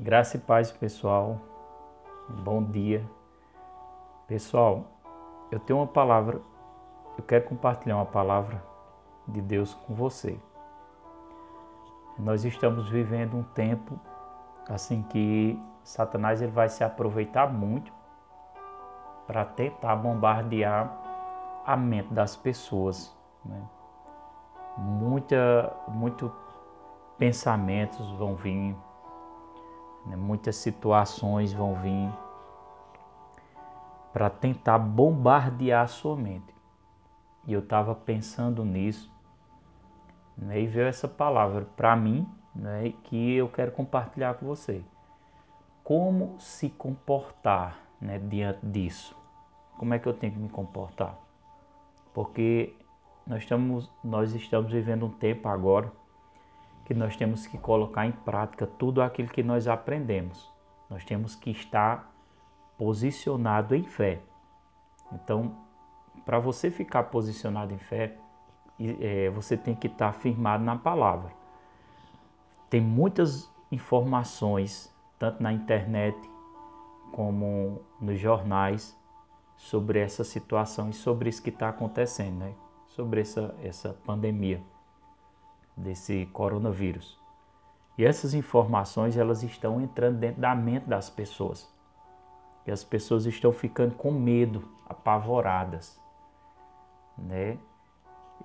Graça e paz, pessoal. Bom dia. Pessoal, eu tenho uma palavra, eu quero compartilhar uma palavra de Deus com você. Nós estamos vivendo um tempo assim que Satanás ele vai se aproveitar muito para tentar bombardear a mente das pessoas, né? Muitos pensamentos vão vir, né? Muitas situações vão vir para tentar bombardear a sua mente. E eu estava pensando nisso, né, e veio essa palavra para mim, né, que eu quero compartilhar com você. Como se comportar, né, diante disso? Como é que eu tenho que me comportar? Porque nós estamos vivendo um tempo agora que nós temos que colocar em prática tudo aquilo que nós aprendemos. Nós temos que estar posicionado em fé. Então, para você ficar posicionado em fé, você tem que estar firmado na palavra. Tem muitas informações, tanto na internet como nos jornais, sobre essa situação e sobre isso que está acontecendo, né? Sobre essa pandemia, desse coronavírus. E essas informações, elas estão entrando dentro da mente das pessoas. E as pessoas estão ficando com medo, apavoradas, né?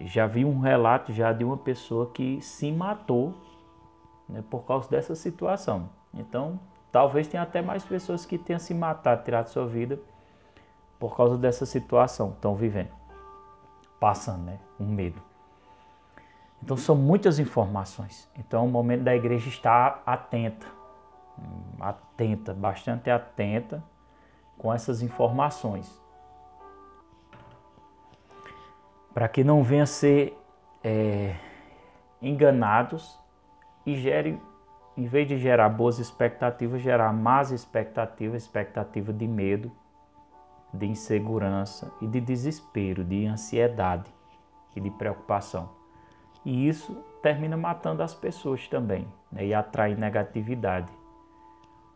Já vi um relato já de uma pessoa que se matou, né, por causa dessa situação. Então, talvez tenha até mais pessoas que tenham se matado, tirado sua vida por causa dessa situação que estão vivendo, passando, né, um medo. Então, são muitas informações. Então, é o momento da igreja estar atenta, bastante atenta com essas informações, para que não venha a ser enganados e gere, em vez de gerar boas expectativas, gerar más expectativas, expectativa de medo, de insegurança e de desespero, de ansiedade e de preocupação. E isso termina matando as pessoas também, né, e atrai negatividade.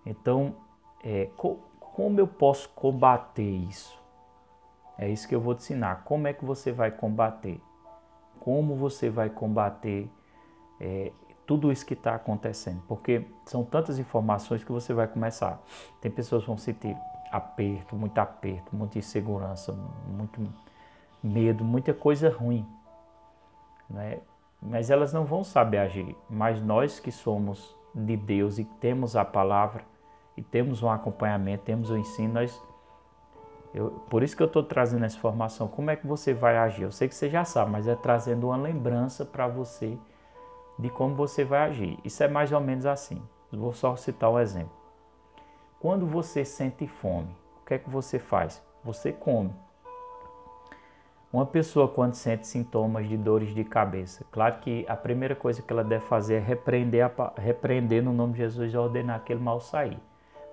Então, como eu posso combater isso? É isso que eu vou te ensinar. Como é que você vai combater? Como você vai combater tudo isso que está acontecendo? Porque são tantas informações que você vai começar. Tem pessoas que vão sentir aperto, muita insegurança, muito medo, muita coisa ruim, né? Mas elas não vão saber agir. Mas nós que somos de Deus e temos a palavra, e temos um acompanhamento, temos o ensino, por isso que eu estou trazendo essa informação. Como é que você vai agir? Eu sei que você já sabe, mas é trazendo uma lembrança para você de como você vai agir. Isso é mais ou menos assim. Vou só citar um exemplo. Quando você sente fome, o que é que você faz? Você come. Uma pessoa quando sente sintomas de dores de cabeça, claro que a primeira coisa que ela deve fazer é repreender no nome de Jesus e ordenar aquele mal sair.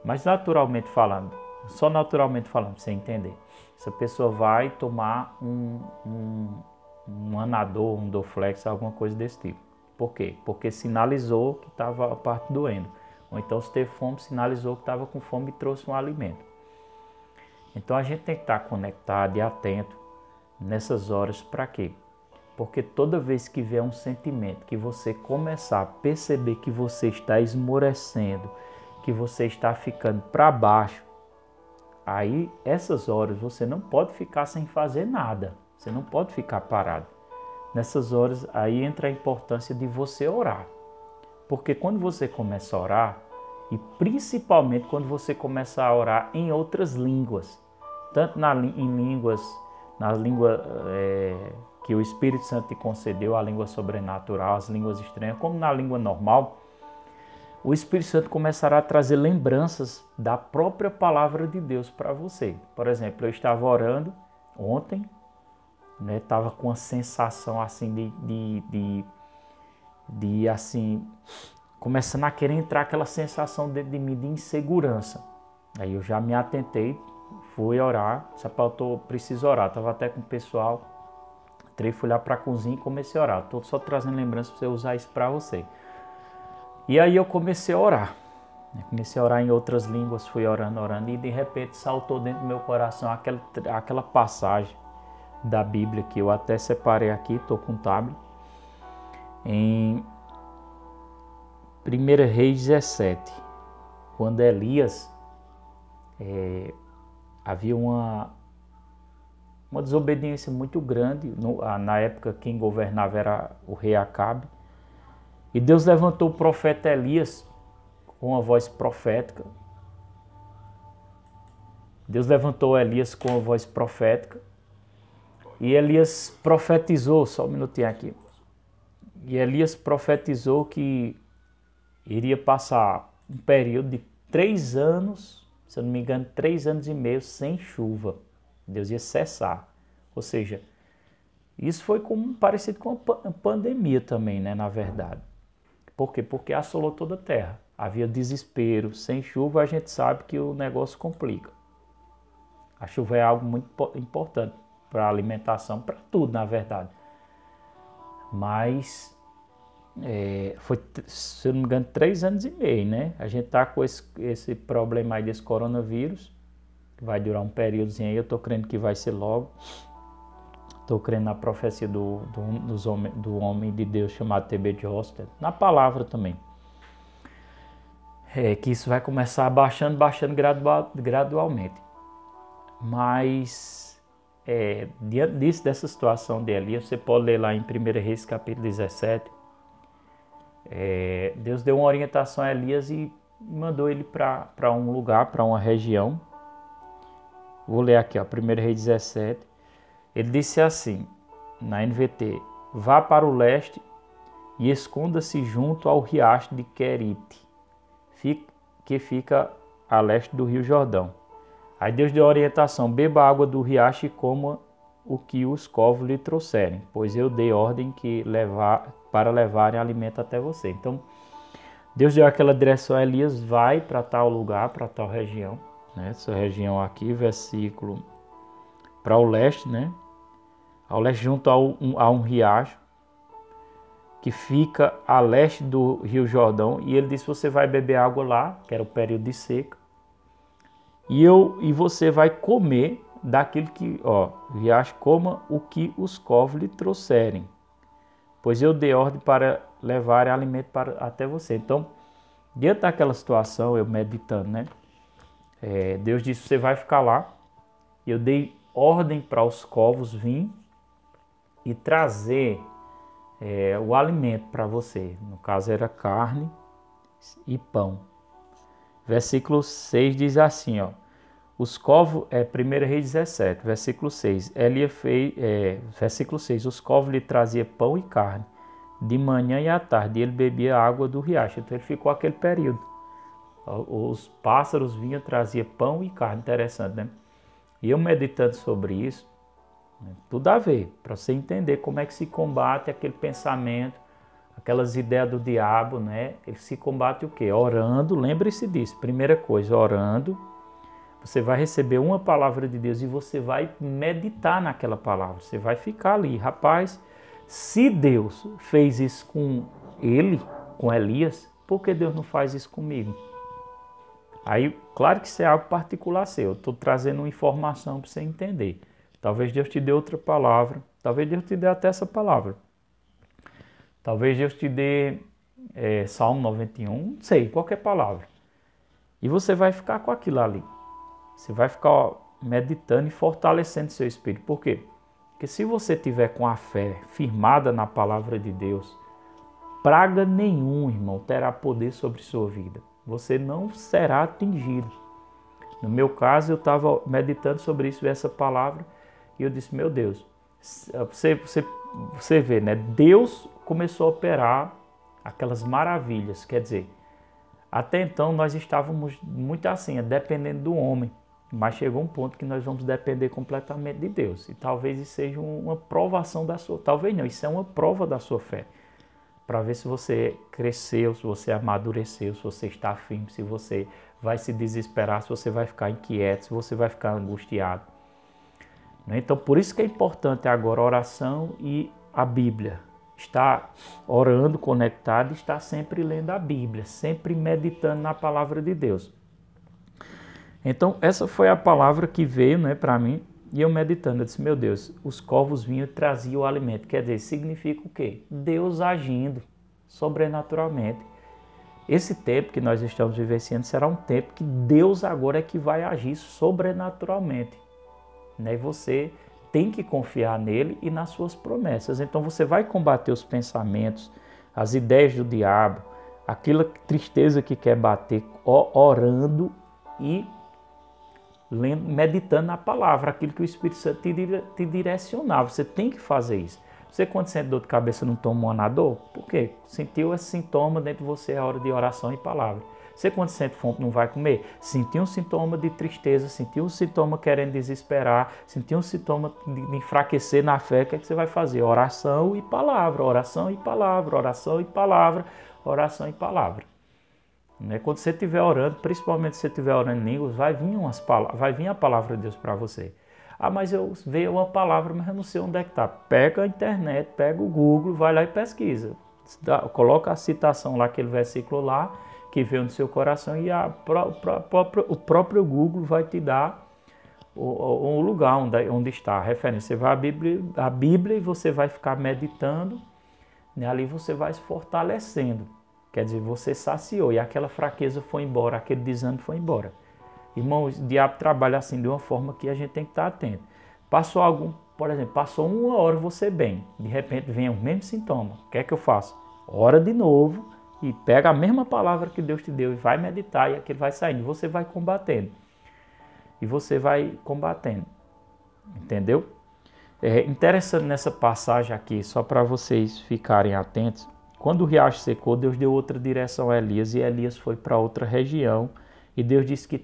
Mas naturalmente falando, só naturalmente falando, para você entender, essa pessoa vai tomar um Anadol, um Dorflex, alguma coisa desse tipo. Por quê? Porque sinalizou que estava a parte doendo. Ou então, se teve fome, sinalizou que estava com fome e trouxe um alimento. Então, a gente tem que estar conectado e atento nessas horas. Para quê? Porque toda vez que vier um sentimento, que você começar a perceber que você está esmorecendo, que você está ficando para baixo, aí essas horas você não pode ficar sem fazer nada. Você não pode ficar parado. Nessas horas aí entra a importância de você orar. Porque quando você começa a orar, e principalmente quando você começa a orar em outras línguas, tanto na língua que o Espírito Santo te concedeu, a língua sobrenatural, as línguas estranhas, como na língua normal, o Espírito Santo começará a trazer lembranças da própria palavra de Deus para você. Por exemplo, eu estava orando ontem, né, estava com uma sensação assim de assim, começando a querer entrar aquela sensação dentro de mim de insegurança. Aí eu já me atentei, fui orar, eu preciso orar, estava até com o pessoal, fui lá para a cozinha e comecei a orar. Estou só trazendo lembrança para você usar isso para você. E aí eu comecei a orar, Comecei a orar em outras línguas, fui orando, orando, e de repente saltou dentro do meu coração aquela passagem da Bíblia que eu até separei aqui, estou com o tablet, em 1 Reis 17, quando Elias, havia uma desobediência muito grande. Na época quem governava era o rei Acabe, e Deus levantou o profeta Elias com a voz profética. Deus levantou Elias com a voz profética, e Elias profetizou, só um minutinho aqui, e Elias profetizou que iria passar um período de 3 anos, se eu não me engano, 3 anos e meio sem chuva. Deus ia cessar. Ou seja, isso foi parecido com a pandemia também, né, na verdade. Por quê? Porque assolou toda a terra. Havia desespero. Sem chuva a gente sabe que o negócio complica. A chuva é algo muito importante para a alimentação, para tudo, na verdade. Mas foi, se eu não me engano, 3 anos e meio, né? A gente tá com esse problema aí desse coronavírus, que vai durar um períodozinho aí. Eu tô crendo que vai ser logo. Tô crendo na profecia do homem de Deus chamado T.B. Joster, na palavra também. Que isso vai começar baixando gradualmente. Mas, diante dessa situação de Elias, você pode ler lá em 1 Reis capítulo 17, Deus deu uma orientação a Elias e mandou ele para um lugar, para uma região. Vou ler aqui, ó, 1 Reis 17. Ele disse assim, na NVT: vá para o leste e esconda-se junto ao riacho de Querite, que fica a leste do rio Jordão. Aí Deus deu a orientação: beba a água do riacho e coma o que os corvos lhe trouxerem, pois eu dei ordem para levarem alimento até você. Então, Deus deu aquela direção a Elias: vai para tal lugar, para tal região, né? Essa região aqui, versículo, para o leste, né? Ao leste, junto a um riacho que fica a leste do rio Jordão. E ele disse: você vai beber água lá, que era o período de seca, e você vai comer daquilo que, riacho, coma o que os corvos lhe trouxerem, pois eu dei ordem para levar alimento até você. Então, diante daquela situação, eu meditando, né? Deus disse: você vai ficar lá. Eu dei ordem para os corvos vir e trazer o alimento para você. No caso era carne e pão. Versículo 6 diz assim, os corvos, 1 Reis 17, versículo 6, versículo 6, os corvos lhe traziam pão e carne, de manhã e à tarde, e ele bebia água do riacho. Então ele ficou aquele período. Os pássaros vinham, traziam pão e carne, interessante, né? E eu meditando sobre isso, tudo a ver, para você entender como é que se combate aquele pensamento, aquelas ideias do diabo, né? Ele se combate o quê? Orando, lembre-se disso. Primeira coisa, orando, você vai receber uma palavra de Deus e você vai meditar naquela palavra. Você vai ficar ali, rapaz, se Deus fez isso com ele, com Elias, por que Deus não faz isso comigo? Aí, claro que isso é algo particular seu, eu estou trazendo uma informação para você entender. Talvez Deus te dê outra palavra, talvez Deus te dê até essa palavra. Talvez Deus te dê Salmo 91, não sei, qualquer palavra. E você vai ficar com aquilo ali. Você vai ficar meditando e fortalecendo seu espírito. Por quê? Porque se você tiver com a fé firmada na palavra de Deus, praga nenhum, irmão, terá poder sobre sua vida. Você não será atingido. No meu caso, eu estava meditando sobre isso, essa palavra, e eu disse: meu Deus, você vê, né? Deus começou a operar aquelas maravilhas. Quer dizer, até então nós estávamos muito assim, dependendo do homem, mas chegou um ponto que nós vamos depender completamente de Deus. E talvez isso seja uma provação da sua, talvez não, isso é uma prova da sua fé, para ver se você cresceu, se você amadureceu, se você está firme, se você vai se desesperar, se você vai ficar inquieto, se você vai ficar angustiado. Então, por isso que é importante agora a oração e a Bíblia. está orando, conectado, está sempre lendo a Bíblia, sempre meditando na palavra de Deus. Então, essa foi a palavra que veio, né, para mim, e eu meditando, eu disse, meu Deus, os corvos vinham e traziam o alimento. Quer dizer, significa o quê? Deus agindo sobrenaturalmente. Esse tempo que nós estamos vivenciando será um tempo que Deus agora é que vai agir sobrenaturalmente. Né? E você tem que confiar nele e nas suas promessas. Então você vai combater os pensamentos, as ideias do diabo, aquela tristeza que quer bater, orando e meditando na palavra, aquilo que o Espírito Santo te direcionar. Você tem que fazer isso. Você, quando sente dor de cabeça, não toma um anador? Por quê? Sentiu esse sintoma dentro de você a hora de oração e palavra. Você, quando sente fome, não vai comer? Sentiu um sintoma de tristeza, sentiu um sintoma querendo desesperar, sentiu um sintoma de enfraquecer na fé, o que é que você vai fazer? Oração e palavra, oração e palavra, oração e palavra, oração e palavra. Quando você estiver orando, principalmente se você estiver orando em línguas, vai vir a palavra de Deus para você. Ah, mas eu vejo uma palavra, mas eu não sei onde é que está. Pega a internet, pega o Google, vai lá e pesquisa. Coloca a citação lá, aquele versículo lá, que veio no seu coração, e o próprio Google vai te dar o lugar onde está a referência. Você vai à Bíblia e você vai ficar meditando, né? Ali você vai se fortalecendo. Quer dizer, você saciou e aquela fraqueza foi embora, aquele desânimo foi embora. Irmãos, o diabo trabalha assim de uma forma que a gente tem que estar atento. Por exemplo, passou 1 hora você bem, de repente vem o mesmo sintoma. O que é que eu faço? Ora de novo e pega a mesma palavra que Deus te deu e vai meditar e aquilo vai saindo. Você vai combatendo. E você vai combatendo. Entendeu? É interessante nessa passagem aqui, só para vocês ficarem atentos. Quando o riacho secou, Deus deu outra direção a Elias e Elias foi para outra região. E Deus disse que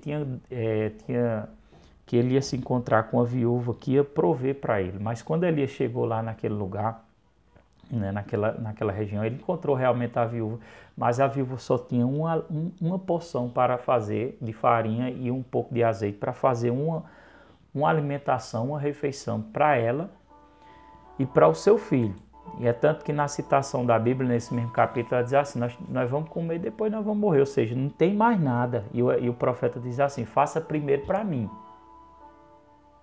que ele ia se encontrar com a viúva que ia prover para ele. Mas quando Elias chegou lá naquele lugar, né, naquela região, ele encontrou realmente a viúva, mas a viúva só tinha uma porção para fazer de farinha e um pouco de azeite para fazer uma alimentação, uma refeição para ela e para o seu filho. E é tanto que na citação da Bíblia, nesse mesmo capítulo, ela diz assim, nós vamos comer e depois nós vamos morrer, ou seja, não tem mais nada. E o profeta diz assim, faça primeiro para mim.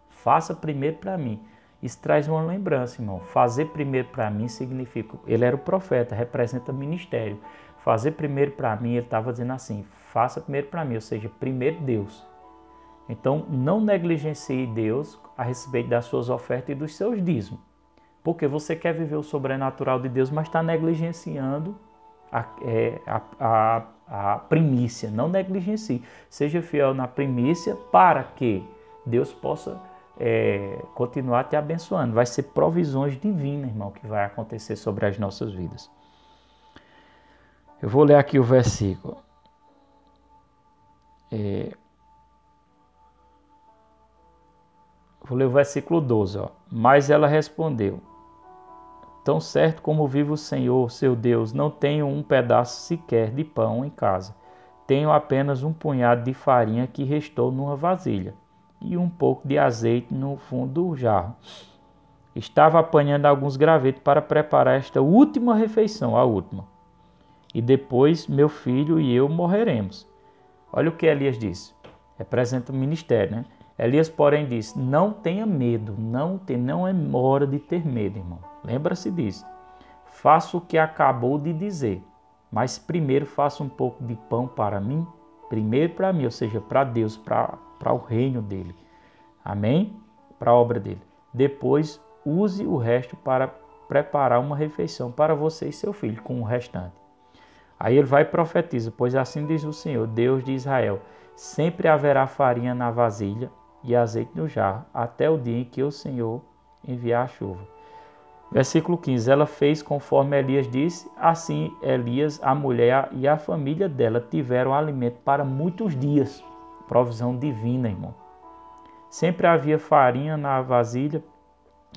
Faça primeiro para mim. Isso traz uma lembrança, irmão. Fazer primeiro para mim significa, ele era o profeta, representa ministério. Fazer primeiro para mim, ele estava dizendo assim, faça primeiro para mim, ou seja, primeiro Deus. Então, não negligencie Deus a respeito das suas ofertas e dos seus dízimos. Porque você quer viver o sobrenatural de Deus, mas está negligenciando a primícia. Não negligencie. Seja fiel na primícia para que Deus possa continuar te abençoando. Vai ser provisões divinas, irmão, que vai acontecer sobre as nossas vidas. Eu vou ler aqui o versículo. Vou ler o versículo 12. Ó. Mas ela respondeu, tão certo como vive o Senhor, seu Deus, não tenho um pedaço sequer de pão em casa. Tenho apenas um punhado de farinha que restou numa vasilha e um pouco de azeite no fundo do jarro. Estava apanhando alguns gravetos para preparar esta última refeição, a última. E depois meu filho e eu morreremos. Olha o que Elias disse. Representa o ministério, né? Elias, porém, disse, não tenha medo, não é hora de ter medo, irmão. Lembra-se disso. Faça o que acabou de dizer, mas primeiro faça um pouco de pão para mim, primeiro para mim, ou seja, para Deus, para o reino dele. Amém? Para a obra dele. Depois, use o resto para preparar uma refeição para você e seu filho, com o restante. Aí ele vai e profetiza, pois assim diz o Senhor, Deus de Israel, sempre haverá farinha na vasilha e azeite no jarro, até o dia em que o Senhor enviar a chuva. Versículo 15, ela fez conforme Elias disse, assim Elias, a mulher e a família dela tiveram alimento para muitos dias. Provisão divina, irmão. Sempre havia farinha na vasilha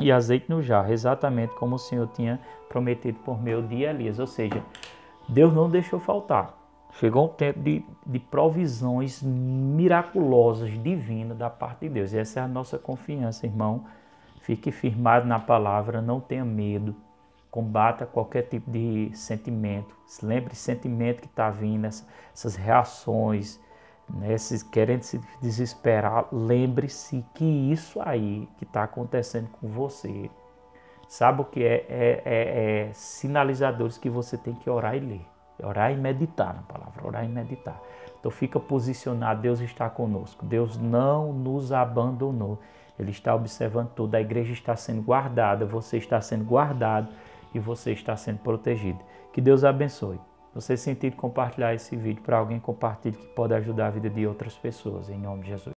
e azeite no jarro, exatamente como o Senhor tinha prometido por meio de Elias, ou seja, Deus não deixou faltar. Chegou um tempo de provisões miraculosas, divinas da parte de Deus. E essa é a nossa confiança, irmão. Fique firmado na palavra, não tenha medo. Combata qualquer tipo de sentimento. Lembre sentimento que está vindo, essas reações, né, querendo se desesperar. Lembre-se que isso aí que está acontecendo com você, sabe o que é sinalizadores que você tem que orar e ler. Orar e meditar na palavra, orar e meditar. Então fica posicionado, Deus está conosco. Deus não nos abandonou. Ele está observando tudo. A igreja está sendo guardada, você está sendo guardado e você está sendo protegido. Que Deus abençoe. Se você sentir compartilhar esse vídeo para alguém, compartilhe, que pode ajudar a vida de outras pessoas. Em nome de Jesus.